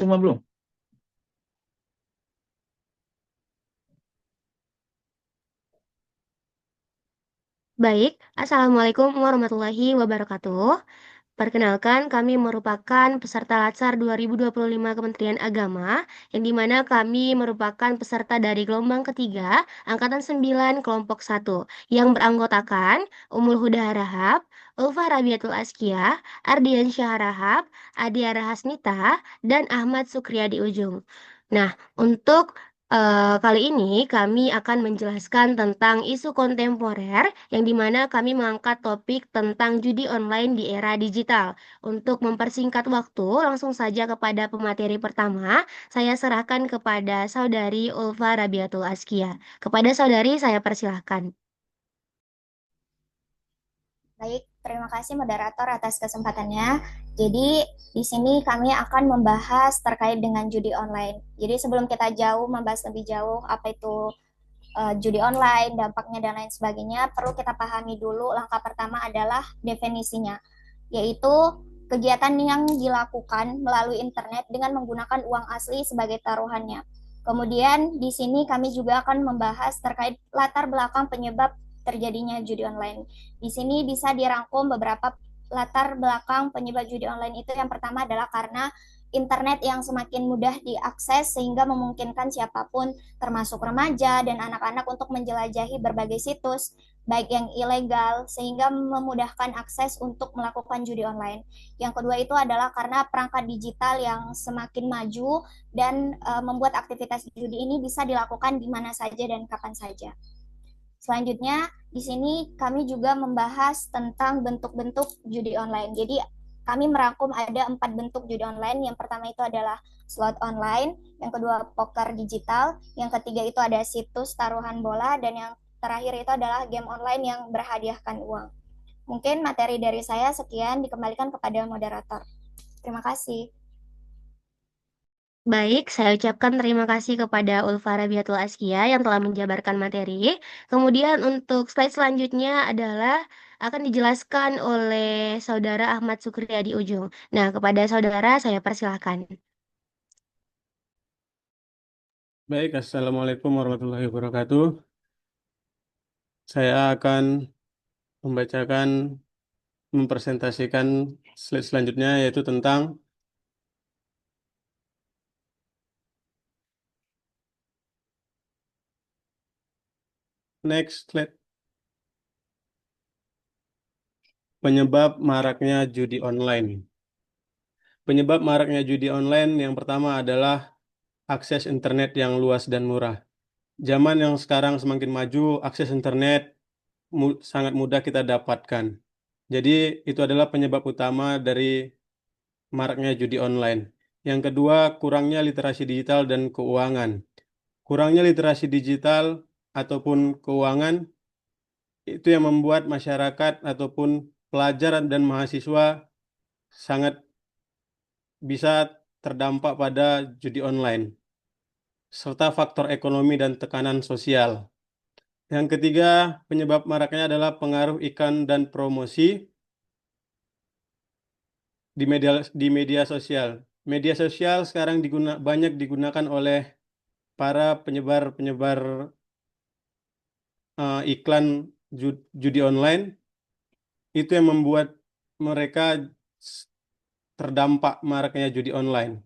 semua belum? Baik, Assalamualaikum warahmatullahi wabarakatuh. Perkenalkan, kami merupakan peserta Latsar 2025 Kementerian Agama, yang dimana kami merupakan peserta dari gelombang ketiga, Angkatan 9, Kelompok 1, yang beranggotakan Umul Huda Harahap, Ulfa Rabiatul Askia, Ardian Syaharahap, Adia Rahasnita, dan Ahmad Sukriyadi Ujung. Nah, untuk kali ini kami akan menjelaskan tentang isu kontemporer yang dimana kami mengangkat topik tentang judi online di era digital. Untuk mempersingkat waktu, langsung saja kepada pemateri pertama, saya serahkan kepada Saudari Ulfa Rabiatul Askia. Kepada Saudari, saya persilahkan. Baik, terima kasih moderator atas kesempatannya. Jadi, di sini kami akan membahas terkait dengan judi online. Jadi, sebelum kita jauh membahas lebih jauh apa itu judi online, dampaknya dan lain sebagainya, perlu kita pahami dulu langkah pertama adalah definisinya, yaitu kegiatan yang dilakukan melalui internet dengan menggunakan uang asli sebagai taruhannya. Kemudian di sini kami juga akan membahas terkait latar belakang penyebab terjadinya judi online. Di sini bisa dirangkum beberapa latar belakang penyebab judi online itu. Yang pertama adalah karena internet yang semakin mudah diakses sehingga memungkinkan siapapun termasuk remaja dan anak-anak untuk menjelajahi berbagai situs baik yang ilegal sehingga memudahkan akses untuk melakukan judi online. Yang kedua itu adalah karena perangkat digital yang semakin maju dan membuat aktivitas judi ini bisa dilakukan di mana saja dan kapan saja. Selanjutnya, di sini kami juga membahas tentang bentuk-bentuk judi online. Jadi, kami merangkum ada 4 bentuk judi online. Yang pertama itu adalah slot online, yang kedua poker digital, yang ketiga itu ada situs taruhan bola, dan yang terakhir itu adalah game online yang berhadiahkan uang. Mungkin materi dari saya sekian, dikembalikan kepada moderator. Terima kasih. Baik, saya ucapkan terima kasih kepada Ulfa Rabiatul Askia yang telah menjabarkan materi. Kemudian untuk slide selanjutnya adalah akan dijelaskan oleh Saudara Ahmad Sukriyadi Ujung. Nah, kepada saudara saya persilahkan. Baik, Assalamualaikum warahmatullahi wabarakatuh. Saya akan membacakan, mempresentasikan slide selanjutnya, yaitu tentang next slide, penyebab maraknya judi online. Penyebab maraknya judi online yang pertama adalah akses internet yang luas dan murah. Zaman yang sekarang semakin maju, akses internet sangat mudah kita dapatkan. Jadi itu adalah penyebab utama dari maraknya judi online. Yang kedua, kurangnya literasi digital dan keuangan. Kurangnya literasi digital ataupun keuangan itu yang membuat masyarakat ataupun pelajar dan mahasiswa sangat bisa terdampak pada judi online, serta faktor ekonomi dan tekanan sosial. Yang ketiga, penyebab maraknya adalah pengaruh iklan dan promosi di media sosial. Media sosial sekarang banyak digunakan oleh para penyebar-penyebar iklan judi online, itu yang membuat mereka terdampak maraknya judi online.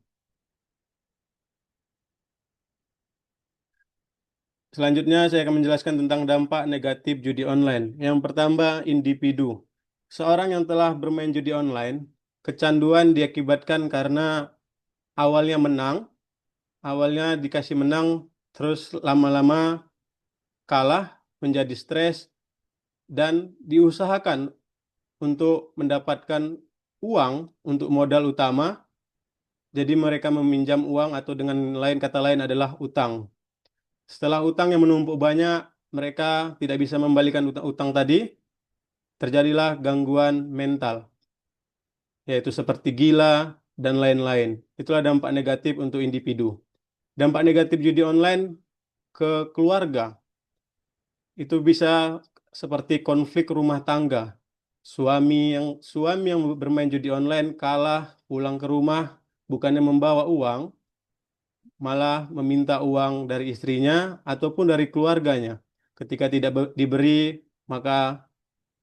Selanjutnya saya akan menjelaskan tentang dampak negatif judi online. Yang pertama, individu. Seorang yang telah bermain judi online, kecanduan diakibatkan karena awalnya menang, awalnya dikasih menang, terus lama-lama kalah, menjadi stres, dan diusahakan untuk mendapatkan uang untuk modal utama. Jadi mereka meminjam uang atau dengan lain kata lain adalah utang. Setelah utang yang menumpuk banyak, mereka tidak bisa membalikan utang tadi, terjadilah gangguan mental, yaitu seperti gila dan lain-lain. Itulah dampak negatif untuk individu. Dampak negatif judi online ke keluarga, itu bisa seperti konflik rumah tangga. Suami yang bermain judi online kalah, pulang ke rumah, bukannya membawa uang, malah meminta uang dari istrinya ataupun dari keluarganya. Ketika tidak diberi, maka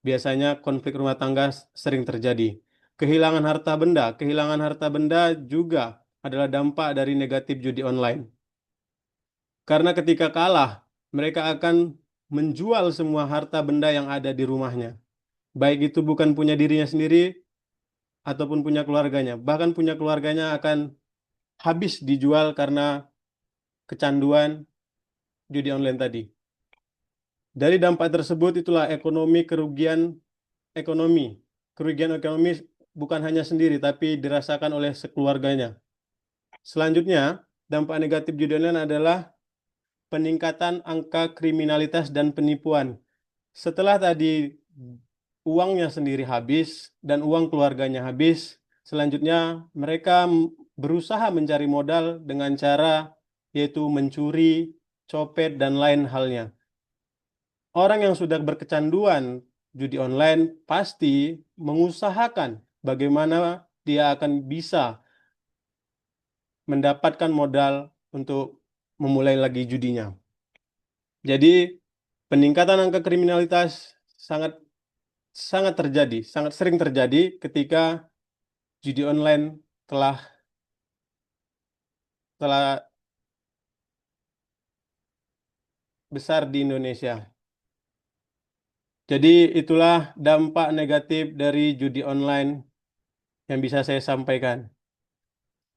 biasanya konflik rumah tangga sering terjadi. Kehilangan harta benda juga adalah dampak dari negatif judi online. Karena ketika kalah, mereka akan menjual semua harta benda yang ada di rumahnya. Baik itu bukan punya dirinya sendiri ataupun punya keluarganya. Bahkan punya keluarganya akan habis dijual karena kecanduan judi online tadi. Dari dampak tersebut itulah ekonomi. Kerugian ekonomi bukan hanya sendiri tapi dirasakan oleh sekeluarganya. Selanjutnya, dampak negatif judi online adalah peningkatan angka kriminalitas dan penipuan. Setelah tadi uangnya sendiri habis dan uang keluarganya habis, selanjutnya mereka berusaha mencari modal dengan cara yaitu mencuri, copet, dan lain halnya. Orang yang sudah berkecanduan judi online pasti mengusahakan bagaimana dia akan bisa mendapatkan modal untuk memulai lagi judinya. Jadi peningkatan angka kriminalitas sangat sangat terjadi, sangat sering terjadi ketika judi online telah besar di Indonesia. Jadi itulah dampak negatif dari judi online yang bisa saya sampaikan.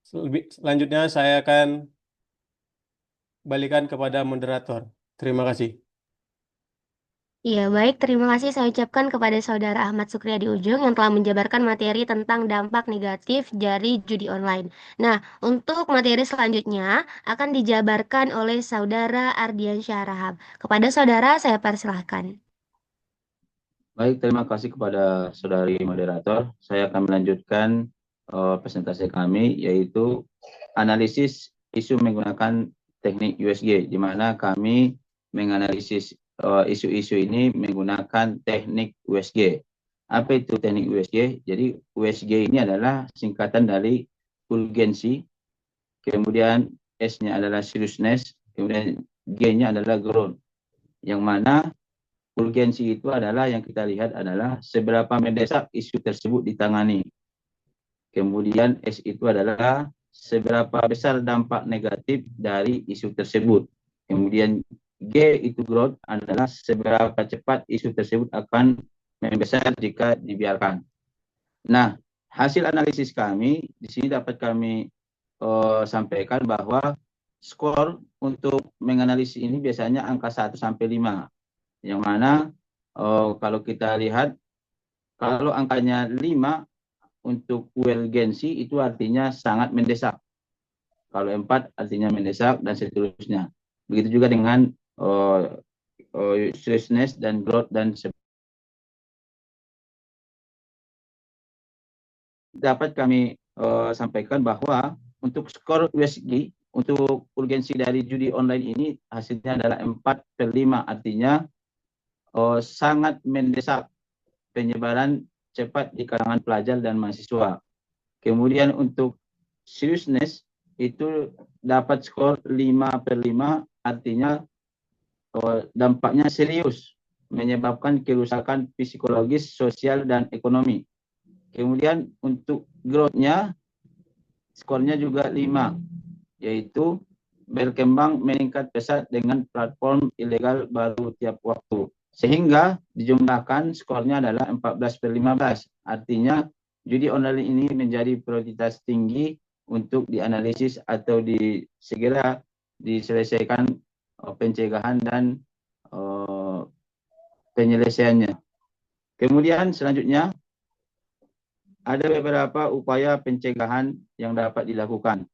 Selanjutnya saya akan balikan kepada moderator. Terima kasih. Iya, baik. Terima kasih saya ucapkan kepada Saudara Ahmad Sukriyadi Ujung yang telah menjabarkan materi tentang dampak negatif dari judi online. Nah, untuk materi selanjutnya akan dijabarkan oleh Saudara Ardian Syarahab. Kepada Saudara, saya persilahkan. Baik, terima kasih kepada saudari moderator. Saya akan melanjutkan presentasi kami, yaitu analisis isu menggunakan teknik USG, di mana kami menganalisis isu-isu ini menggunakan teknik USG. Apa itu teknik USG? Jadi USG ini adalah singkatan dari urgensi, kemudian S-nya adalah seriousness, kemudian G-nya adalah growth, yang mana urgensi itu adalah yang kita lihat adalah seberapa mendesak isu tersebut ditangani. Kemudian S itu adalah seberapa besar dampak negatif dari isu tersebut. Kemudian G itu growth adalah seberapa cepat isu tersebut akan membesar jika dibiarkan. Nah, hasil analisis kami di sini dapat kami sampaikan bahwa skor untuk menganalisis ini biasanya angka 1 sampai 5. Yang mana kalau kita lihat, kalau angkanya 5 untuk urgensi itu artinya sangat mendesak. Kalau 4 artinya mendesak dan seterusnya. Begitu juga dengan seriousness dan growth dan dapat kami sampaikan bahwa untuk skor USG untuk urgensi dari judi online ini hasilnya adalah 4/5, artinya sangat mendesak penyebaran cepat di kalangan pelajar dan mahasiswa. Kemudian untuk seriousness itu dapat skor 5/5, artinya dampaknya serius, menyebabkan kerusakan psikologis, sosial, dan ekonomi. Kemudian untuk growth-nya, skornya juga 5, yaitu berkembang meningkat pesat dengan platform ilegal baru tiap waktu. Sehingga dijumlahkan skornya adalah 14/15. Artinya judi online ini menjadi prioritas tinggi untuk dianalisis atau segera diselesaikan pencegahan dan penyelesaiannya. Kemudian selanjutnya ada beberapa upaya pencegahan yang dapat dilakukan.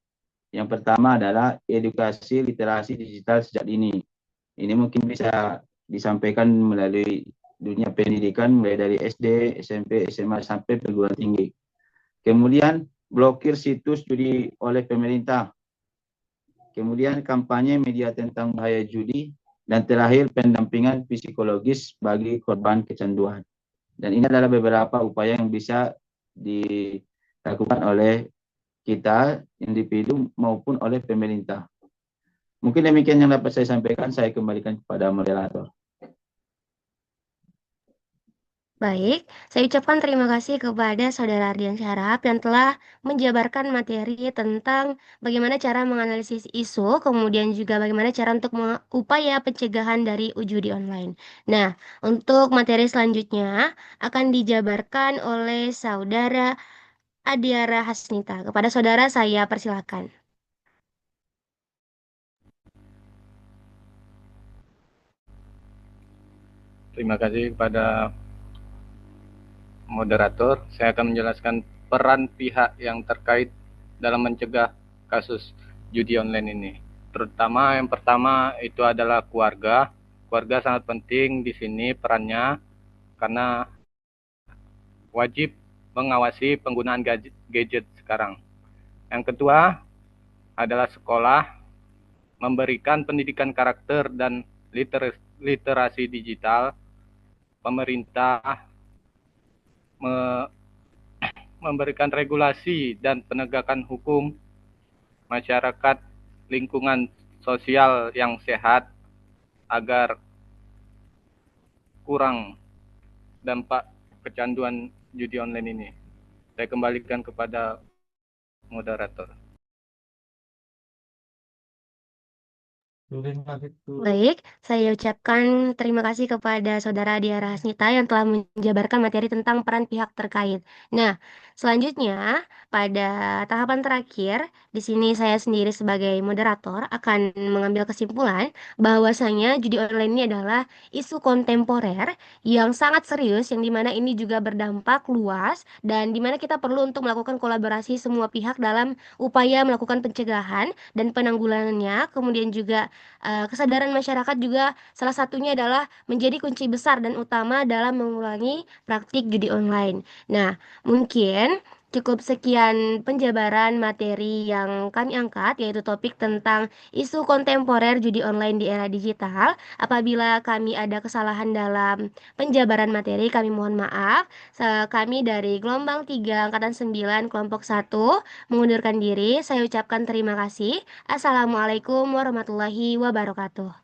Yang pertama adalah edukasi literasi digital sejak dini. Ini mungkin bisa disampaikan melalui dunia pendidikan mulai dari SD, SMP, SMA sampai perguruan tinggi. Kemudian blokir situs judi oleh pemerintah. Kemudian kampanye media tentang bahaya judi, dan terakhir pendampingan psikologis bagi korban kecanduan. Dan ini adalah beberapa upaya yang bisa dilakukan oleh kita, individu maupun oleh pemerintah. Mungkin demikian yang dapat saya sampaikan, saya kembalikan kepada moderator. Baik, saya ucapkan terima kasih kepada Saudara Ardian Syaraf yang telah menjabarkan materi tentang bagaimana cara menganalisis isu, kemudian juga bagaimana cara untuk upaya pencegahan dari judi online. Nah, untuk materi selanjutnya akan dijabarkan oleh Saudara Adiara Hasnita. Kepada saudara saya persilakan. Terima kasih kepada moderator. Saya akan menjelaskan peran pihak yang terkait dalam mencegah kasus judi online ini. Terutama yang pertama itu adalah keluarga. Keluarga sangat penting di sini perannya karena wajib mengawasi penggunaan gadget sekarang. Yang kedua adalah sekolah memberikan pendidikan karakter dan literasi digital. Pemerintah memberikan regulasi dan penegakan hukum, masyarakat lingkungan sosial yang sehat agar kurang dampak kecanduan judi online ini. Saya kembalikan kepada moderator. Baik, saya ucapkan terima kasih kepada Saudara Diara Hasnita yang telah menjabarkan materi tentang peran pihak terkait. Nah, selanjutnya pada tahapan terakhir, di sini saya sendiri sebagai moderator akan mengambil kesimpulan bahwasanya judi online ini adalah isu kontemporer yang sangat serius, yang dimana ini juga berdampak luas dan dimana kita perlu untuk melakukan kolaborasi semua pihak dalam upaya melakukan pencegahan dan penanggulangannya, kemudian juga kesadaran masyarakat juga salah satunya adalah menjadi kunci besar dan utama dalam mengurangi praktik judi online. Nah, mungkin cukup sekian penjabaran materi yang kami angkat, yaitu topik tentang isu kontemporer judi online di era digital. Apabila kami ada kesalahan dalam penjabaran materi, kami mohon maaf. Kami dari gelombang 3 Angkatan 9 kelompok 1 mengundurkan diri. Saya ucapkan terima kasih. Assalamualaikum warahmatullahi wabarakatuh.